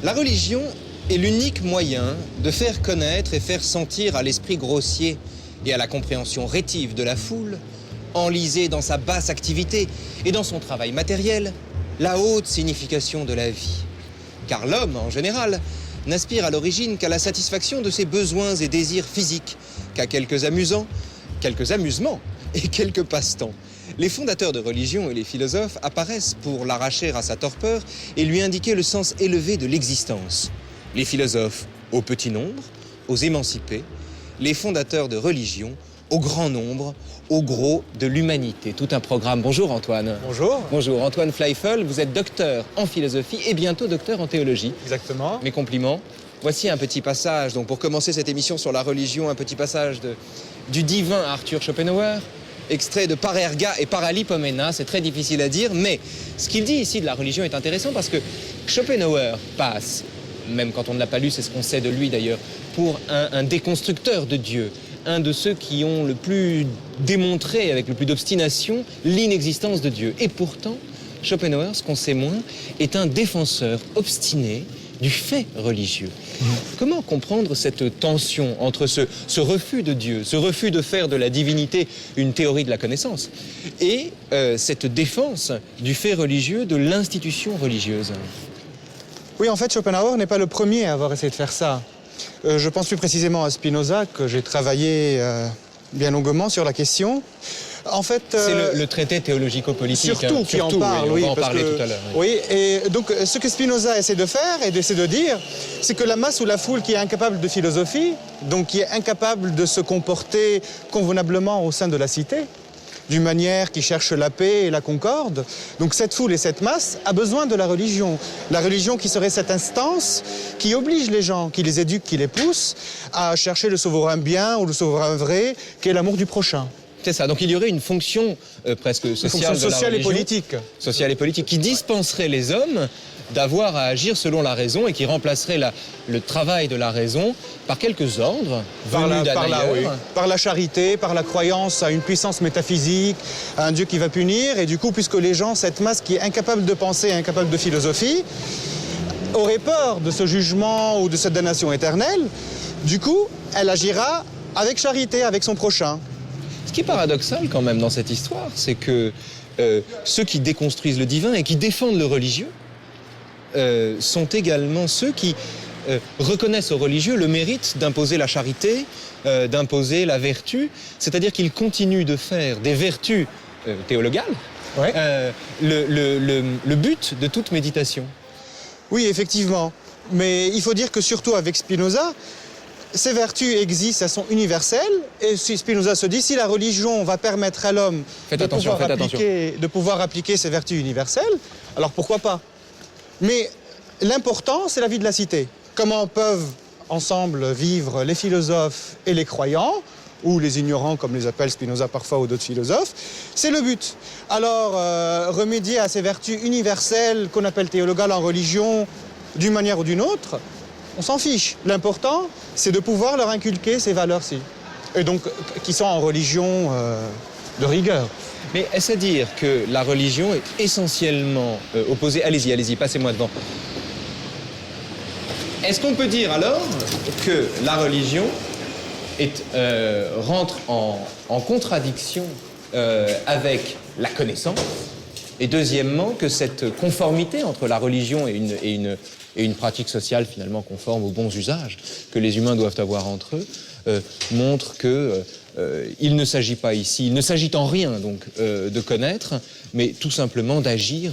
La religion est l'unique moyen de faire connaître et faire sentir à l'esprit grossier et à la compréhension rétive de la foule, enlisée dans sa basse activité et dans son travail matériel, la haute signification de la vie. Car l'homme, en général, n'aspire à l'origine qu'à la satisfaction de ses besoins et désirs physiques, qu'à quelques amusements et quelques passe-temps. Les fondateurs de religion et les philosophes apparaissent pour l'arracher à sa torpeur et lui indiquer le sens élevé de l'existence. Les philosophes au petit nombre, aux émancipés, les fondateurs de religion au grand nombre, au gros de l'humanité. Tout un programme. Bonjour Antoine. Bonjour. Bonjour Antoine Fleifel, vous êtes docteur en philosophie et bientôt docteur en théologie. Exactement. Mes compliments. Voici un petit passage, donc pour commencer cette émission sur la religion, un petit passage du divin Arthur Schopenhauer, extrait de Parerga et Paralipomena, c'est très difficile à dire, mais ce qu'il dit ici de la religion est intéressant parce que Schopenhauer passe, même quand on ne l'a pas lu, c'est ce qu'on sait de lui d'ailleurs, pour un déconstructeur de Dieu, un de ceux qui ont le plus démontré, avec le plus d'obstination, l'inexistence de Dieu. Et pourtant, Schopenhauer, ce qu'on sait moins, est un défenseur obstiné du fait religieux. Comment comprendre cette tension entre ce refus de Dieu, ce refus de faire de la divinité une théorie de la connaissance, et cette défense du fait religieux, de l'institution religieuse? Oui, en fait, Schopenhauer n'est pas le premier à avoir essayé de faire ça. Je pense plus précisément à Spinoza, que j'ai travaillé bien longuement sur la question. En fait, c'est le traité théologico-politique. Surtout qui en parle, oui, on va oui. en parler tout à l'heure. Oui, et donc ce que Spinoza essaie de faire et d'essayer de dire, c'est que la masse ou la foule qui est incapable de philosophie, donc qui est incapable de se comporter convenablement au sein de la cité, d'une manière qui cherche la paix et la concorde, donc cette foule et cette masse a besoin de la religion. La religion qui serait cette instance qui oblige les gens, qui les éduque, qui les pousse à chercher le souverain bien ou le souverain vrai, qui est l'amour du prochain. C'est ça, donc il y aurait une fonction presque sociale de la religion, et politique. Sociale et politique, qui dispenserait les hommes d'avoir à agir selon la raison et qui remplacerait le travail de la raison par quelques ordres venus d'ailleurs. Oui. Par la charité, par la croyance à une puissance métaphysique, à un Dieu qui va punir. Et du coup, puisque les gens, cette masse qui est incapable de penser, incapable de philosophie, aurait peur de ce jugement ou de cette damnation éternelle, du coup, elle agira avec charité, avec son prochain. Ce qui est paradoxal quand même dans cette histoire, c'est que ceux qui déconstruisent le divin et qui défendent le religieux sont également ceux qui reconnaissent aux religieux le mérite d'imposer la charité, d'imposer la vertu, c'est-à-dire qu'ils continuent de faire des vertus théologales Ouais. le but de toute méditation. Oui, effectivement. Mais il faut dire que surtout avec Spinoza, ces vertus existent, elles sont universelles, et Spinoza se dit, si la religion va permettre à l'homme de pouvoir appliquer ces vertus universelles, alors pourquoi pas? Mais l'important, c'est la vie de la cité. Comment peuvent ensemble vivre les philosophes et les croyants, ou les ignorants, comme les appelle Spinoza parfois, ou d'autres philosophes, c'est le but. Alors, remédier à ces vertus universelles qu'on appelle théologales en religion, d'une manière ou d'une autre, on s'en fiche. L'important, c'est de pouvoir leur inculquer ces valeurs-ci. Et donc, qui sont en religion de rigueur. Mais est-ce à dire que la religion est essentiellement opposée... Allez-y, passez-moi devant. Est-ce qu'on peut dire alors que la religion rentre en contradiction avec la connaissance? Et deuxièmement, que cette conformité entre la religion et une pratique sociale finalement conforme aux bons usages que les humains doivent avoir entre eux, montre que il ne s'agit pas ici, il ne s'agit en rien donc de connaître, mais tout simplement d'agir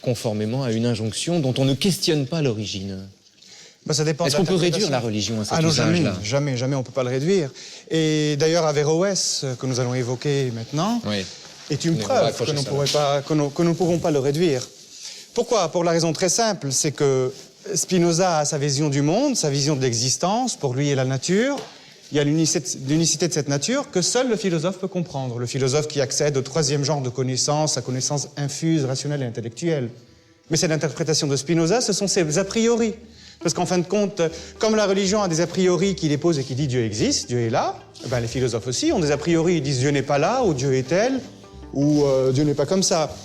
conformément à une injonction dont on ne questionne pas l'origine. Ben, ça dépend. Est-ce qu'on peut réduire la religion à cet usage-là? Jamais on ne peut pas le réduire. Et d'ailleurs, Averroès, que nous allons évoquer maintenant, oui, est une preuve que nous ne pourrons pas le réduire. Pourquoi? Pour la raison très simple, c'est que Spinoza a sa vision du monde, sa vision de l'existence, pour lui et la nature. Il y a l'unicité de cette nature que seul le philosophe peut comprendre. Le philosophe qui accède au troisième genre de connaissance, la connaissance infuse, rationnelle et intellectuelle. Mais c'est l'interprétation de Spinoza, ce sont ses a priori. Parce qu'en fin de compte, comme la religion a des a priori qui les pose et qui dit Dieu existe, Dieu est là, ben les philosophes aussi ont des a priori, ils disent Dieu n'est pas là, ou Dieu est tel, ou Dieu n'est pas comme ça.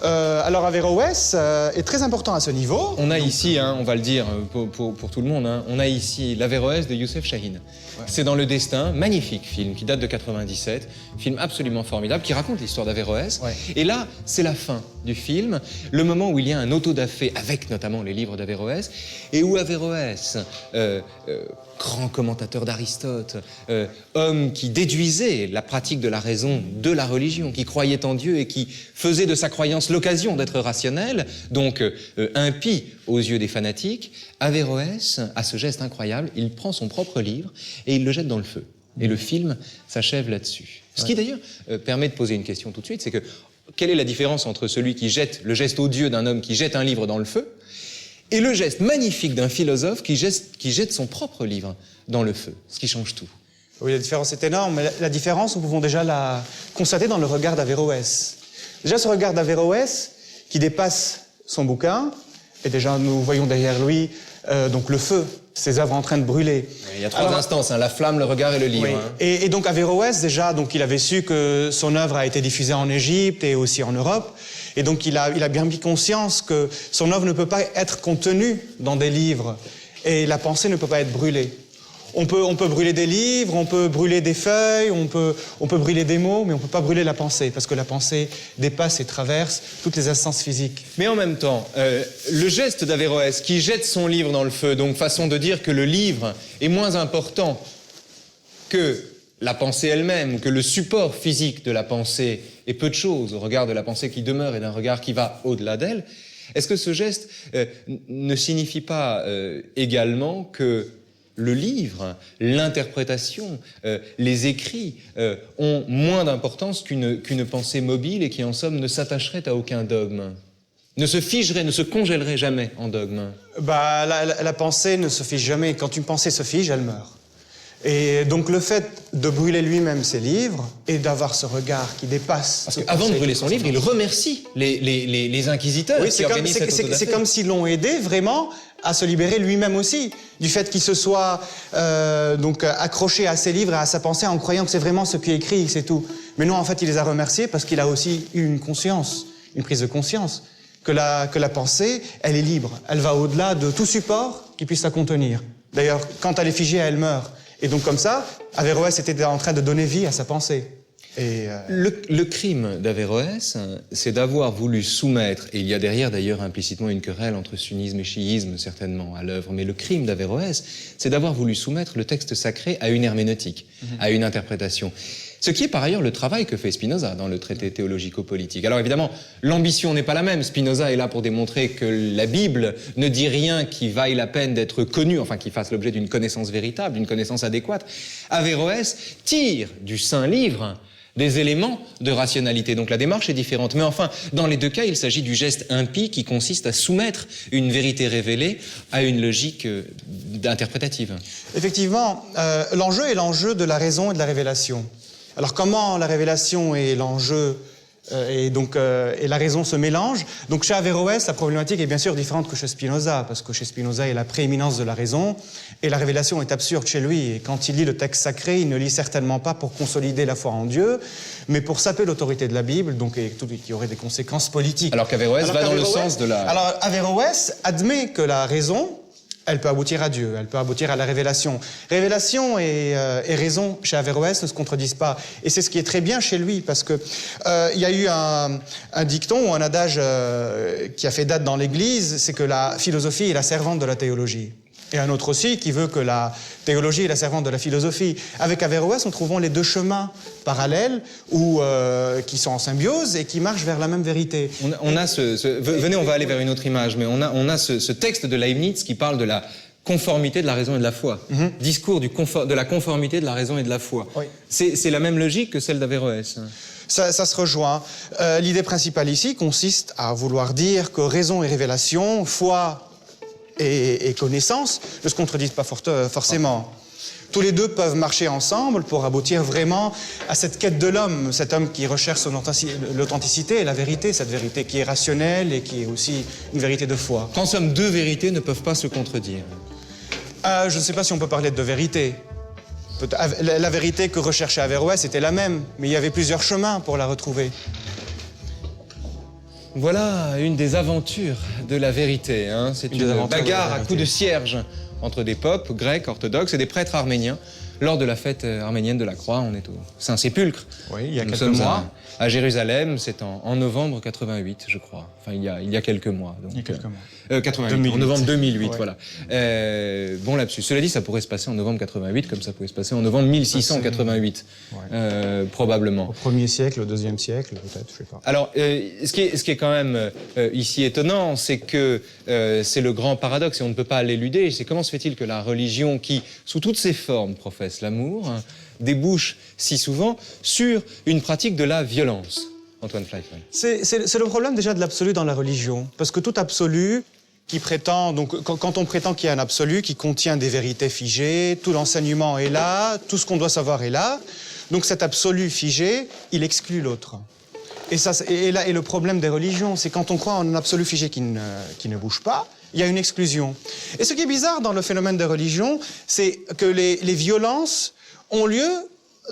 Alors Averroès est très important à ce niveau. On a ici, on va le dire pour tout le monde, on a ici l'Averroès de Youssef Chahine. Ouais. C'est dans Le Destin, magnifique film qui date de 97, film absolument formidable qui raconte l'histoire d'Averroès. Ouais. Et là, c'est la fin du film, le moment où il y a un autodafé avec notamment les livres d'Averroès et où Averroès, grand commentateur d'Aristote, homme qui déduisait la pratique de la raison de la religion, qui croyait en Dieu et qui faisait de sa croyance l'occasion d'être rationnel, donc impie aux yeux des fanatiques, Averroès a ce geste incroyable, il prend son propre livre et il le jette dans le feu. Et le film s'achève là-dessus. Ce qui d'ailleurs permet de poser une question tout de suite, c'est que quelle est la différence entre celui qui jette, le geste odieux d'un homme qui jette un livre dans le feu, et le geste magnifique d'un philosophe qui jette son propre livre dans le feu, ce qui change tout. Oui, la différence est énorme, mais la différence, nous pouvons déjà la constater dans le regard d'Averroès. Déjà, ce regard d'Averroès, qui dépasse son bouquin, et déjà, nous voyons derrière lui donc le feu, ses œuvres en train de brûler. Il y a trois instances, la flamme, le regard et le livre. Oui. Et donc Averroès, déjà, donc, il avait su que son œuvre a été diffusée en Égypte et aussi en Europe. Et donc il a bien pris conscience que son œuvre ne peut pas être contenue dans des livres. Et la pensée ne peut pas être brûlée. On peut brûler des livres, on peut brûler des feuilles, on peut brûler des mots, mais on ne peut pas brûler la pensée, parce que la pensée dépasse et traverse toutes les instances physiques. Mais en même temps, le geste d'Averroès qui jette son livre dans le feu, donc façon de dire que le livre est moins important que la pensée elle-même, que le support physique de la pensée est peu de choses au regard de la pensée qui demeure et d'un regard qui va au-delà d'elle, est-ce que ce geste ne signifie pas également que le livre, l'interprétation, les écrits ont moins d'importance qu'une pensée mobile et qui, en somme, ne s'attacherait à aucun dogme, ne se figerait, ne se congèlerait jamais en dogme? La pensée ne se fige jamais. Quand une pensée se fige, elle meurt. Et donc le fait de brûler lui-même ses livres et d'avoir ce regard qui dépasse... Parce qu'avant de brûler son livre, il remercie les inquisiteurs qui organisent cette autodafé. C'est comme s'ils l'ont aidé vraiment à se libérer lui-même aussi, du fait qu'il se soit donc accroché à ses livres et à sa pensée en croyant que c'est vraiment ce qu'il écrit, c'est tout. Mais non, en fait, il les a remerciés parce qu'il a aussi eu une conscience, une prise de conscience, que la pensée, elle est libre. Elle va au-delà de tout support qui puisse la contenir. D'ailleurs, quand elle est figée, elle meurt. Et donc comme ça, Averroès était en train de donner vie à sa pensée. Et le crime d'Averroès, c'est d'avoir voulu soumettre, et il y a derrière d'ailleurs implicitement une querelle entre sunnisme et chiisme certainement à l'œuvre, mais le crime d'Averroès, c'est d'avoir voulu soumettre le texte sacré à une herméneutique, à une interprétation. Ce qui est par ailleurs le travail que fait Spinoza dans le traité théologico-politique. Alors évidemment, l'ambition n'est pas la même. Spinoza est là pour démontrer que la Bible ne dit rien qui vaille la peine d'être connu, enfin qui fasse l'objet d'une connaissance véritable, d'une connaissance adéquate. Averroès tire du Saint Livre des éléments de rationalité. Donc la démarche est différente. Mais enfin, dans les deux cas, il s'agit du geste impie qui consiste à soumettre une vérité révélée à une logique interprétative. Effectivement, l'enjeu est l'enjeu de la raison et de la révélation. Alors comment la révélation et l'enjeu et la raison se mélangent? Donc chez Averroès, la problématique est bien sûr différente que chez Spinoza, parce que chez Spinoza, il y a la prééminence de la raison, et la révélation est absurde chez lui. Et quand il lit le texte sacré, il ne lit certainement pas pour consolider la foi en Dieu, mais pour saper l'autorité de la Bible, donc qui aurait des conséquences politiques. Alors qu'Averroès va dans le sens de la... Alors Averroès admet que la raison, elle peut aboutir à Dieu, elle peut aboutir à la révélation. Révélation et raison, chez Averroès, ne se contredisent pas. Et c'est ce qui est très bien chez lui, parce que il y a eu un dicton ou un adage qui a fait date dans l'Église, c'est que la philosophie est la servante de la théologie. Et un autre aussi qui veut que la théologie est la servante de la philosophie. Avec Averroès, nous trouvons les deux chemins parallèles qui sont en symbiose et qui marchent vers la même vérité. On a venez, on va aller vers une autre image, mais on a ce texte de Leibniz qui parle de la conformité de la raison et de la foi. Discours de la conformité de la raison et de la foi. Oui. C'est la même logique que celle d'Averroès. Ça se rejoint. L'idée principale ici consiste à vouloir dire que raison et révélation, foi et connaissance ne se contredisent pas forcément. Tous les deux peuvent marcher ensemble pour aboutir vraiment à cette quête de l'homme, cet homme qui recherche l'authenticité et la vérité, cette vérité qui est rationnelle et qui est aussi une vérité de foi. En somme, deux vérités ne peuvent pas se contredire. Je ne sais pas si on peut parler de vérité. La vérité que recherchait Averroès était la même, mais il y avait plusieurs chemins pour la retrouver. Voilà une des aventures de la vérité. Hein. C'est une bagarre à coups de cierge entre des popes grecs orthodoxes et des prêtres arméniens lors de la fête arménienne de la Croix. On est au Saint-Sépulcre. Oui, il y a quelques mois. mois. À Jérusalem, c'est en novembre 88, je crois. Enfin, il y a quelques mois. Donc, il y a quelques mois. 88, 2008. en novembre 2008, ouais. Voilà. Bon lapsus. Cela dit, ça pourrait se passer en novembre 88, comme ça pouvait se passer en novembre 1688, probablement. Au 1er siècle, au 2e siècle, peut-être, je sais pas. Alors, ce qui est quand même ici étonnant, c'est que c'est le grand paradoxe, et on ne peut pas l'éluder, c'est comment se fait-il que la religion qui, sous toutes ses formes, professe l'amour, débouche si souvent sur une pratique de la violence. Antoine Fleifel. C'est le problème déjà de l'absolu dans la religion. Parce que tout absolu qui prétend, donc quand on prétend qu'il y a un absolu qui contient des vérités figées, tout l'enseignement est là, tout ce qu'on doit savoir est là, donc cet absolu figé, il exclut l'autre. Et là est le problème des religions, c'est quand on croit en un absolu figé qui ne bouge pas, il y a une exclusion. Et ce qui est bizarre dans le phénomène des religions, c'est que les violences ont lieu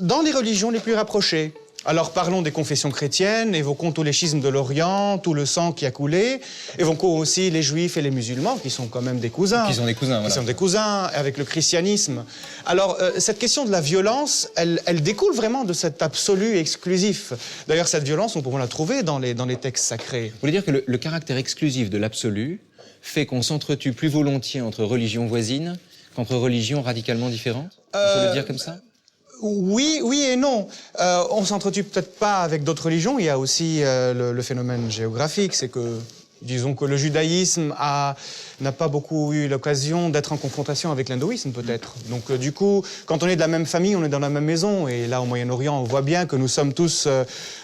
dans les religions les plus rapprochées. Alors parlons des confessions chrétiennes, évoquons tous les schismes de l'Orient, tout le sang qui a coulé, évoquons aussi les juifs et les musulmans, qui sont quand même des cousins. Qui sont des cousins, voilà. Qui sont des cousins, avec le christianisme. Alors, cette question de la violence, elle découle vraiment de cet absolu exclusif. D'ailleurs, cette violence, on peut la trouver dans les textes sacrés. Vous voulez dire que le caractère exclusif de l'absolu fait qu'on s'entretue plus volontiers entre religions voisines qu'entre religions radicalement différentes? On peut le dire comme ça? Oui et non. On s'entretue peut-être pas avec d'autres religions. Il y a aussi le phénomène géographique, c'est que, disons que le judaïsme n'a pas beaucoup eu l'occasion d'être en confrontation avec l'hindouisme, peut-être. Donc, du coup, quand on est de la même famille, on est dans la même maison. Et là, au Moyen-Orient, on voit bien que nous sommes tous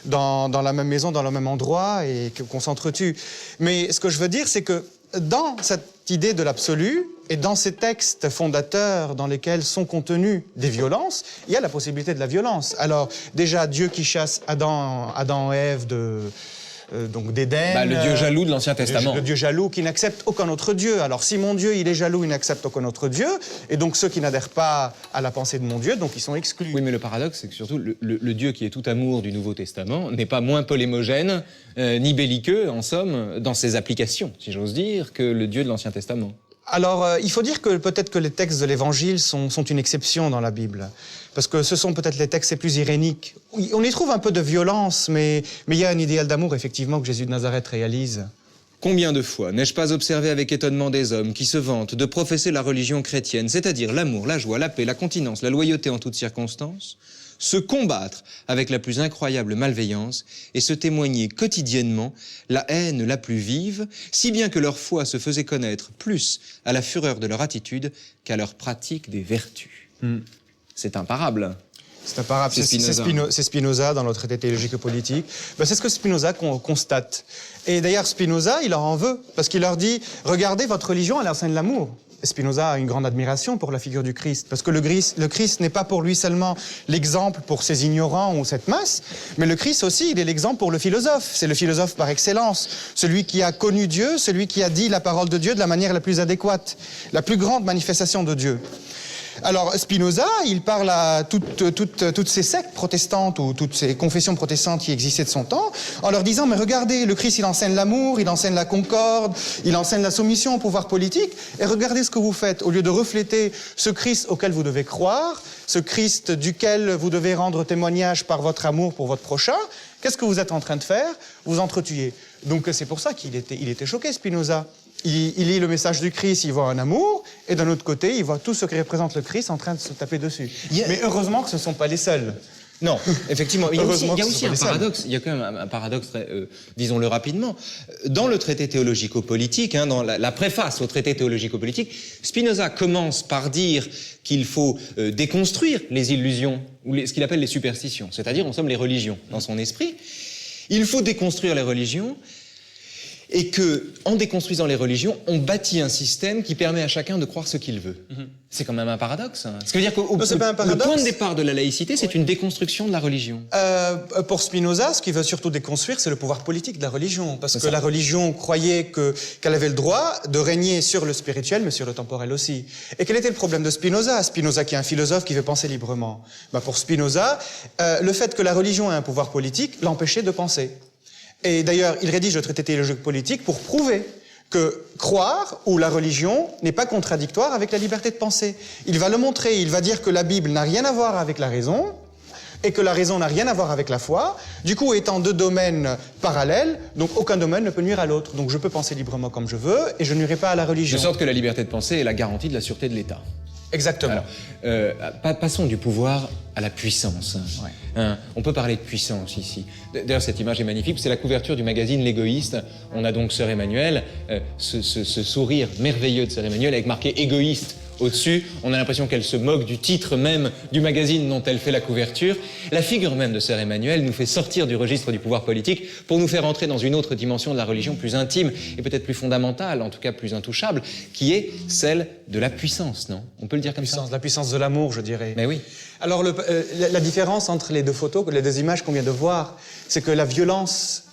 dans la même maison, dans le même endroit, et qu'on s'entretue. Mais ce que je veux dire, c'est que dans cette idée de l'absolu, et dans ces textes fondateurs dans lesquels sont contenues des violences, il y a la possibilité de la violence. Alors, déjà, Dieu qui chasse Adam et Ève donc d'Éden. Le Dieu jaloux de l'Ancien Testament. Le Dieu jaloux qui n'accepte aucun autre Dieu. Alors, si mon Dieu, il est jaloux, il n'accepte aucun autre Dieu, et donc ceux qui n'adhèrent pas à la pensée de mon Dieu, donc ils sont exclus. Oui, mais le paradoxe, c'est que surtout, le Dieu qui est tout amour du Nouveau Testament n'est pas moins polémogène, ni belliqueux, en somme, dans ses applications, si j'ose dire, que le Dieu de l'Ancien Testament. Alors, il faut dire que peut-être que les textes de l'Évangile sont une exception dans la Bible. Parce que ce sont peut-être les textes les plus iréniques. On y trouve un peu de violence, mais il y a un idéal d'amour, effectivement, que Jésus de Nazareth réalise. Combien de fois n'ai-je pas observé avec étonnement des hommes qui se vantent de professer la religion chrétienne, c'est-à-dire l'amour, la joie, la paix, la continence, la loyauté en toutes circonstances, se combattre avec la plus incroyable malveillance et se témoigner quotidiennement la haine la plus vive, si bien que leur foi se faisait connaître plus à la fureur de leur attitude qu'à leur pratique des vertus. C'est imparable. C'est imparable. C'est Spinoza dans le traité théologique et politique. C'est ce que Spinoza constate. Et d'ailleurs, Spinoza, il leur en veut, parce qu'il leur dit « Regardez, votre religion, elle enseigne l'amour ». Spinoza a une grande admiration pour la figure du Christ, parce que le Christ n'est pas pour lui seulement l'exemple pour ces ignorants ou cette masse, mais le Christ aussi, il est l'exemple pour le philosophe. C'est le philosophe par excellence, celui qui a connu Dieu, celui qui a dit la parole de Dieu de la manière la plus adéquate, la plus grande manifestation de Dieu. Alors Spinoza, il parle à toutes ces sectes protestantes ou toutes ces confessions protestantes qui existaient de son temps, en leur disant, mais regardez, le Christ, il enseigne l'amour, il enseigne la concorde, il enseigne la soumission au pouvoir politique, et regardez ce que vous faites. Au lieu de refléter ce Christ auquel vous devez croire, ce Christ duquel vous devez rendre témoignage par votre amour pour votre prochain, qu'est-ce que vous êtes en train de faire? Vous entretuez. Donc c'est pour ça qu'il était choqué, Spinoza. Il lit le message du Christ, il voit un amour, et d'un autre côté, il voit tout ce que représente le Christ en train de se taper dessus. Mais heureusement que ce ne sont pas les seuls. Non, effectivement. Il y a aussi un paradoxe. Seuls. Il y a quand même un paradoxe, disons-le rapidement. Dans le traité théologico-politique, dans la préface au traité théologico-politique, Spinoza commence par dire qu'il faut déconstruire les illusions, ou ce qu'il appelle les superstitions, c'est-à-dire, en somme, les religions, dans son esprit. Il faut déconstruire les religions. et que, en déconstruisant les religions, on bâtit un système qui permet à chacun de croire ce qu'il veut. C'est quand même un paradoxe. Ce qui veut dire que le point de départ de la laïcité, c'est une déconstruction de la religion. Pour Spinoza, ce qu'il veut surtout déconstruire, c'est le pouvoir politique de la religion. Parce que la religion croyait qu'elle avait le droit de régner sur le spirituel, mais sur le temporel aussi. Et quel était le problème de Spinoza? Spinoza qui est un philosophe qui veut penser librement. Pour Spinoza, le fait que la religion ait un pouvoir politique l'empêchait de penser. Et d'ailleurs, il rédige le traité théologique politique pour prouver que croire ou la religion n'est pas contradictoire avec la liberté de penser. Il va le montrer, il va dire que la Bible n'a rien à voir avec la raison et que la raison n'a rien à voir avec la foi. Du coup, étant deux domaines parallèles, donc aucun domaine ne peut nuire à l'autre. Donc je peux penser librement comme je veux et je ne nuirai pas à la religion. De sorte que la liberté de penser est la garantie de la sûreté de l'État. Exactement. Alors, passons du pouvoir à la puissance. Ouais. On peut parler de puissance ici. D'ailleurs, cette image est magnifique. C'est la couverture du magazine L'Égoïste. On a donc Sœur Emmanuelle, ce sourire merveilleux de Sœur Emmanuelle avec marqué « égoïste » au-dessus. On a l'impression qu'elle se moque du titre même du magazine dont elle fait la couverture. La figure même de Sœur Emmanuelle nous fait sortir du registre du pouvoir politique pour nous faire entrer dans une autre dimension de la religion plus intime et peut-être plus fondamentale, en tout cas plus intouchable, qui est celle de la puissance, non? On peut le dire comme ça? La puissance de l'amour, je dirais. Mais oui. Alors, la différence entre les deux photos, les deux images qu'on vient de voir, c'est que la violence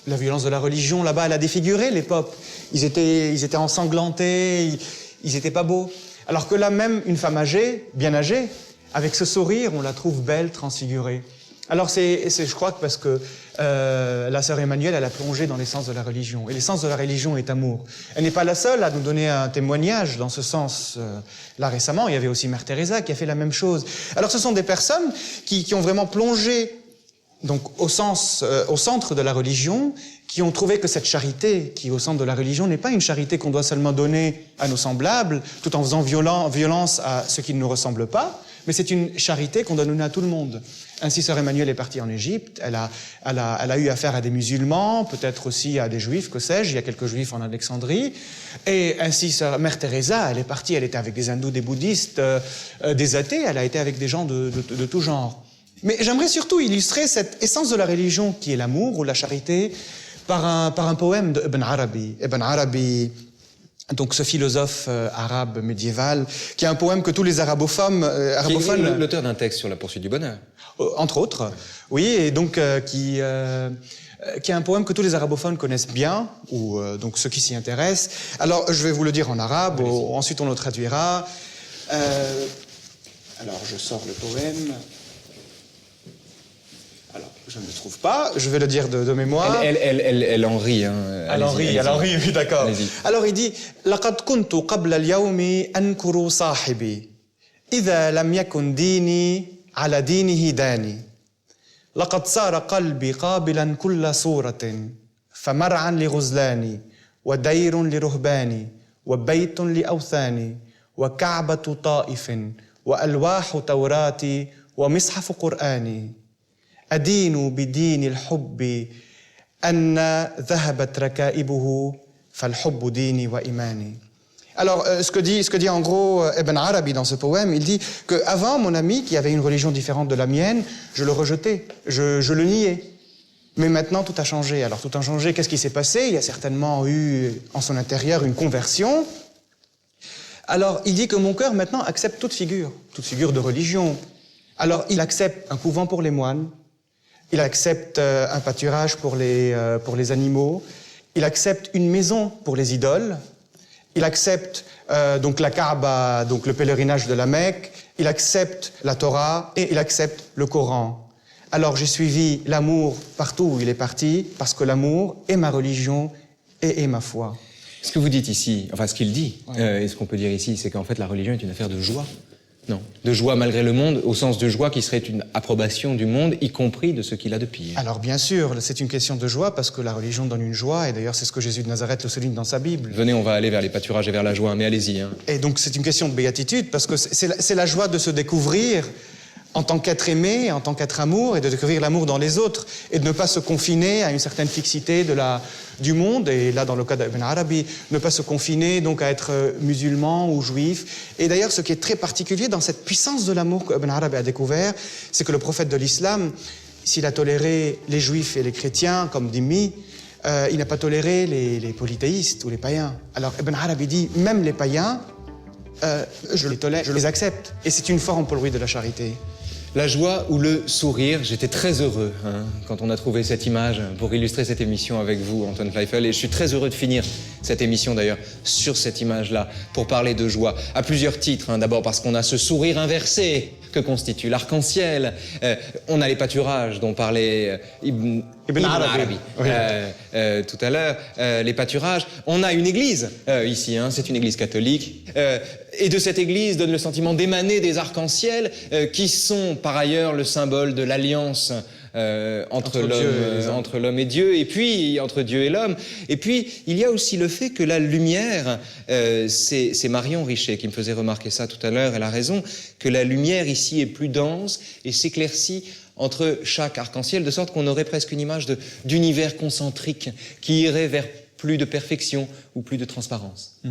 de la religion, là-bas, elle a défiguré les popes. Ils étaient ensanglantés, ils étaient pas beaux. Alors que là même, une femme âgée, bien âgée, avec ce sourire, on la trouve belle, transfigurée. Alors je crois que parce que la sœur Emmanuelle, elle a plongé dans l'essence de la religion. Et l'essence de la religion est amour. Elle n'est pas la seule à nous donner un témoignage dans ce sens. Là récemment, il y avait aussi Mère Teresa qui a fait la même chose. Alors ce sont des personnes qui ont vraiment plongé donc, au centre de la religion, qui ont trouvé que cette charité qui est au centre de la religion n'est pas une charité qu'on doit seulement donner à nos semblables, tout en faisant violence à ceux qui ne nous ressemblent pas, mais c'est une charité qu'on doit donner à tout le monde. Ainsi, Sœur Emmanuelle est partie en Égypte, elle a eu affaire à des musulmans, peut-être aussi à des juifs, que sais-je, il y a quelques juifs en Alexandrie, et ainsi, Mère Teresa, elle est partie, elle était avec des hindous, des bouddhistes, des athées, elle a été avec des gens de tout genre. Mais j'aimerais surtout illustrer cette essence de la religion qui est l'amour ou la charité par un poème d'Ibn Arabi. Ibn Arabi, donc ce philosophe arabe médiéval, qui a un poème que tous les arabophones... L'auteur d'un texte sur la poursuite du bonheur. Entre autres, oui, et donc qui a un poème que tous les arabophones connaissent bien, ou donc ceux qui s'y intéressent. Alors, je vais vous le dire en arabe, ensuite on le traduira. Alors, je sors le poème... Alors, je ne le trouve pas, je vais le dire de mémoire. Elle en rit. Hein. Elle en rit, oui, d'accord. Alors, il dit « لقد كنت قبل اليوم أنكر صاحبي إذا لم يكن ديني على دينه داني لقد صار قلبي قابلا كل صورة فمرعا لغزلاني ودير لرهباني وبيت لأوثاني وكعبة طائف وألواح توراتي ومصحف قرآني أدين بدين الحب أن ذهبت ركائبه فالحب ديني وإيماني. Alors, ce que dit en gros Ibn Arabi dans ce poème, il dit qu'avant, mon ami, qui avait une religion différente de la mienne, je le rejetais, je le niais. Mais maintenant, tout a changé. Alors, tout a changé. Qu'est-ce qui s'est passé? Il y a certainement eu en son intérieur une conversion. Alors, il dit que mon cœur, maintenant, accepte toute figure de religion. Alors, il accepte un couvent pour les moines, il accepte un pâturage pour les animaux, il accepte une maison pour les idoles, il accepte donc la Kaaba, donc le pèlerinage de la Mecque, il accepte la Torah et il accepte le Coran. Alors j'ai suivi l'amour partout où il est parti, parce que l'amour est ma religion et est ma foi. Ce que vous dites ici, enfin ce qu'il dit, et ce qu'on peut dire ici, c'est qu'en fait la religion est une affaire de joie. Non, de joie malgré le monde, au sens de joie qui serait une approbation du monde, y compris de ce qu'il a de pire. Alors bien sûr, c'est une question de joie parce que la religion donne une joie, et d'ailleurs c'est ce que Jésus de Nazareth le souligne dans sa Bible. Venez, on va aller vers les pâturages et vers la joie, mais allez-y. Hein. Et donc c'est une question de béatitude parce que c'est la joie de se découvrir en tant qu'être aimé, en tant qu'être amour, et de découvrir l'amour dans les autres, et de ne pas se confiner à une certaine fixité du monde, et là dans le cas d'Ibn Arabi, ne pas se confiner donc à être musulman ou juif. Et d'ailleurs, ce qui est très particulier dans cette puissance de l'amour qu'Ibn Arabi a découvert, c'est que le prophète de l'islam, s'il a toléré les juifs et les chrétiens comme dhimmi, il n'a pas toléré les polythéistes ou les païens. Alors Ibn Arabi dit, même les païens, je les tolère, je les accepte. Et c'est une forme pour lui de la charité. La joie ou le sourire, j'étais très heureux quand on a trouvé cette image pour illustrer cette émission avec vous, Antoine Fleifel, et je suis très heureux de finir cette émission d'ailleurs sur cette image-là, pour parler de joie, à plusieurs titres. D'abord parce qu'on a ce sourire inversé que constitue l'arc-en-ciel, on a les pâturages dont parlait Ibn Arabi oui. Tout à l'heure, les pâturages. On a une église ici, c'est une église catholique, et de cette église donne le sentiment d'émaner des arcs-en-ciel qui sont par ailleurs le symbole de l'alliance entre l'homme et Dieu, et puis entre Dieu et l'homme. Et puis, il y a aussi le fait que la lumière, c'est Marion Richet qui me faisait remarquer ça tout à l'heure, elle a raison, que la lumière ici est plus dense et s'éclaircit entre chaque arc-en-ciel, de sorte qu'on aurait presque une image d'univers concentrique qui irait vers plus de perfection ou plus de transparence.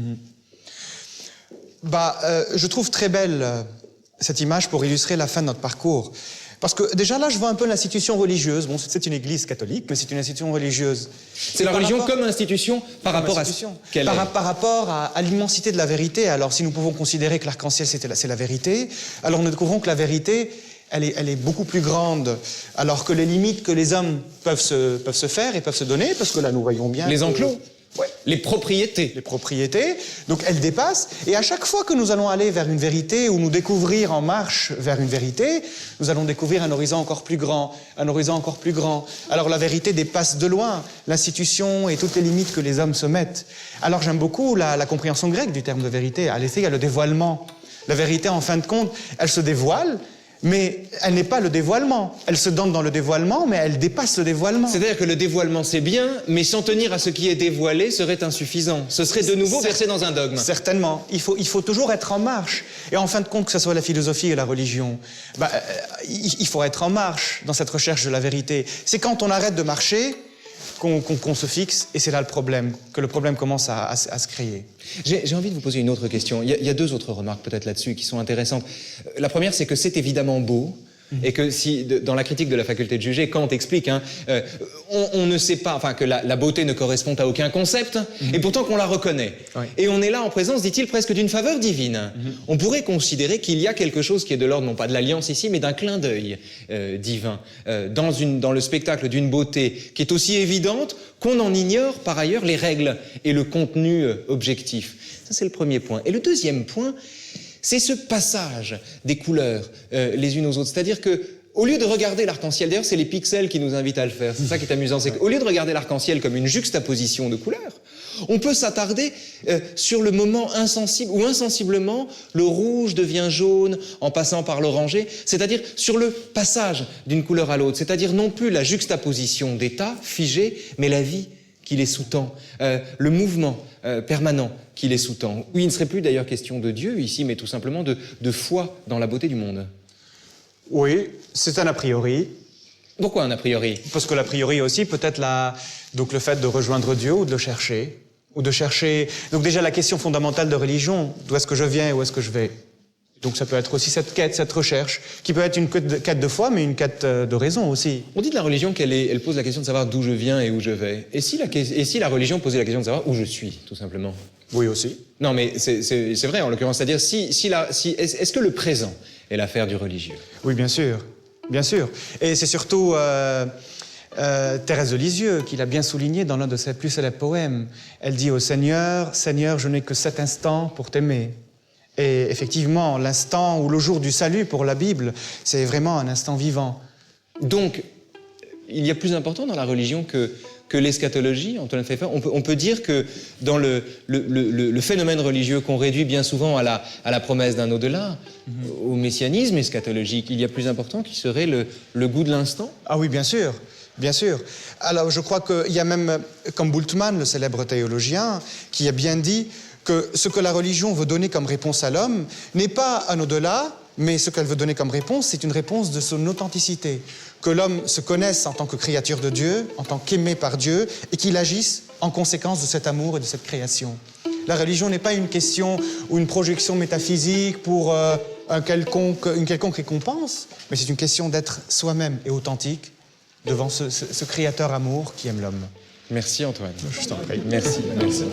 Je trouve très belle cette image pour illustrer la fin de notre parcours. Parce que déjà là, je vois un peu l'institution religieuse. Bon, c'est une église catholique, mais c'est une institution religieuse. C'est la religion comme institution par rapport à ce qu'elle est. Par rapport à l'immensité de la vérité. Alors, si nous pouvons considérer que l'arc-en-ciel, c'est la vérité, alors nous découvrons que la vérité, elle est beaucoup plus grande. Alors que les limites que les hommes peuvent se faire et peuvent se donner, parce que là, nous voyons bien... Les enclos. Ouais. Les propriétés. Les propriétés. Donc, elles dépassent. Et à chaque fois que nous allons aller vers une vérité ou nous découvrir en marche vers une vérité, nous allons découvrir un horizon encore plus grand, un horizon encore plus grand. Alors, la vérité dépasse de loin l'institution et toutes les limites que les hommes se mettent. Alors, j'aime beaucoup la compréhension grecque du terme de vérité. À l'effet, il y a le dévoilement. La vérité, en fin de compte, elle se dévoile, mais elle n'est pas le dévoilement. Elle se donne dans le dévoilement, mais elle dépasse le dévoilement. C'est-à-dire que le dévoilement, c'est bien, mais s'en tenir à ce qui est dévoilé serait insuffisant. Ce serait de nouveau versé dans un dogme. Certainement. Il faut toujours être en marche. Et en fin de compte, que ce soit la philosophie et la religion, il faut être en marche dans cette recherche de la vérité. C'est quand on arrête de marcher qu'on se fixe, et c'est là le problème, que le problème commence à se créer. J'ai envie de vous poser une autre question. Il y a deux autres remarques peut-être là-dessus qui sont intéressantes. La première, c'est que c'est évidemment beau, et que si, dans la critique de la faculté de juger, Kant explique, on ne sait pas, que la beauté ne correspond à aucun concept, et pourtant qu'on la reconnaît. Oui. Et on est là en présence, dit-il, presque d'une faveur divine. On pourrait considérer qu'il y a quelque chose qui est de l'ordre, non pas de l'alliance ici, mais d'un clin d'œil divin, dans le spectacle d'une beauté qui est aussi évidente qu'on en ignore par ailleurs les règles et le contenu objectif. Ça, c'est le premier point. Et le deuxième point, c'est ce passage des couleurs les unes aux autres. C'est-à-dire que, au lieu de regarder l'arc-en-ciel, d'ailleurs, c'est les pixels qui nous invitent à le faire. C'est ça qui est amusant, c'est qu'au lieu de regarder l'arc-en-ciel comme une juxtaposition de couleurs, on peut s'attarder sur le moment insensible, où insensiblement, le rouge devient jaune en passant par l'orangé, c'est-à-dire sur le passage d'une couleur à l'autre, c'est-à-dire non plus la juxtaposition d'états figés, mais la vie qui les sous-tend, le mouvement permanent qui les sous-tend. Oui, il ne serait plus d'ailleurs question de Dieu ici, mais tout simplement de foi dans la beauté du monde. Oui, c'est un a priori. Pourquoi un a priori? Parce que l'a priori aussi, peut-être donc le fait de rejoindre Dieu ou de le chercher. Donc déjà la question fondamentale de religion, d'où est-ce que je viens et où est-ce que je vais? Donc ça peut être aussi cette quête, cette recherche, qui peut être une quête de foi, mais une quête de raison aussi. On dit de la religion qu'elle pose la question de savoir d'où je viens et où je vais. Et si la religion posait la question de savoir où je suis, tout simplement? Oui, aussi. Non, mais c'est vrai en l'occurrence. C'est-à-dire, est-ce que le présent est l'affaire du religieux? Oui, bien sûr. Bien sûr. Et c'est surtout Thérèse de Lisieux qui l'a bien souligné dans l'un de ses plus célèbres poèmes. Elle dit au Seigneur, « Seigneur, je n'ai que cet instant pour t'aimer ». Et effectivement, l'instant ou le jour du salut pour la Bible, c'est vraiment un instant vivant. Donc, il y a plus important dans la religion que l'eschatologie, Antoine Fleifel. On peut dire que dans le phénomène religieux qu'on réduit bien souvent à la promesse d'un au-delà, au messianisme eschatologique, il y a plus important qui serait le goût de l'instant? Ah oui, bien sûr. Bien sûr. Alors, je crois qu'il y a même, comme Bultmann, le célèbre théologien, qui a bien dit que ce que la religion veut donner comme réponse à l'homme n'est pas un au-delà, mais ce qu'elle veut donner comme réponse, c'est une réponse de son authenticité. Que l'homme se connaisse en tant que créature de Dieu, en tant qu'aimé par Dieu, et qu'il agisse en conséquence de cet amour et de cette création. La religion n'est pas une question ou une projection métaphysique pour une quelconque récompense, mais c'est une question d'être soi-même et authentique devant ce créateur amour qui aime l'homme. Merci Antoine. Je t'en prie. Merci, merci.